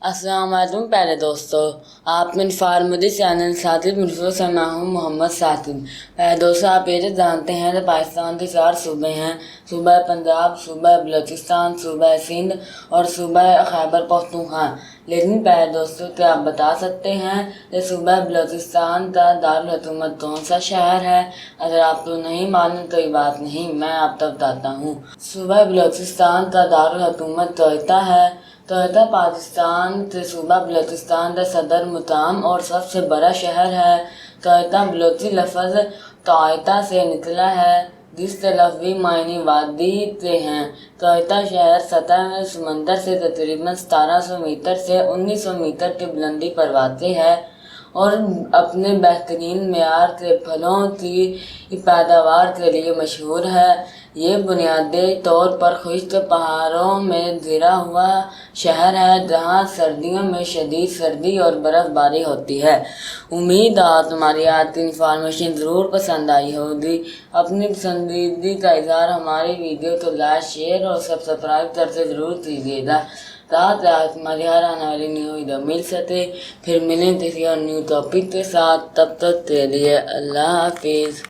अस्सलाम वालेकुम प्यारे दोस्तों, आप मेरी फार्मदी चैनल सातिब मिर्फों से मैं हूँ मोहम्मद सातिब। प्यारे दोस्तों, आप ये तो जानते हैं कि पाकिस्तान के 4 सूबे हैं। सूबा पंजाब, सूबा बलूचिस्तान, सूबा सिंध और सूबा खैबर पख्तूनख्वा। लेकिन प्यारे दोस्तों, क्या आप बता सकते हैं कि सूबा बलूचिस्तान का दारुल हुकूमत कौन सा शहर है? अगर आपको नहीं मालूम तो ये बात नहीं, मैं आपको बताता हूँ। सूबा बलूचिस्तान का दारुल हुकूमत क्वेटा है। क्वेटा पाकिस्तान के सूबा बलूचिस्तान का सदर मुकाम और सबसे बड़ा शहर है। क्वेटा बलूची लफ्ज़ क्वेटा से निकला है, जिसके लफ्ज़ी मायने वादी के हैं। क्वेटा शहर सतह में समंदर से तकरीबन 1700 मीटर से 1900 मीटर की बुलंदी पर वाक़ है और अपने बेहतरीन मेयार के फलों की पैदावार के लिए मशहूर है। ये बुनियादी तौर पर खुश्क पहाड़ों में घिरा हुआ शहर है, जहाँ सर्दियों में शदीद सर्दी और बर्फ़बारी होती है। उम्मीद है तुम्हारी आज की इन्फॉर्मेशन ज़रूर पसंद आई होगी। अपनी पसंदीदगी का इज़हार हमारी वीडियो को लाइक, शेयर और सब्सक्राइब करके ज़रूर कीजिएगा, ताकि आप हमारी हर आने वाली न्यू वीडियो मिल सके। फिर मिलें किसी और न्यू टॉपिक के साथ, तब तक के लिए अल्लाह हाफिज़।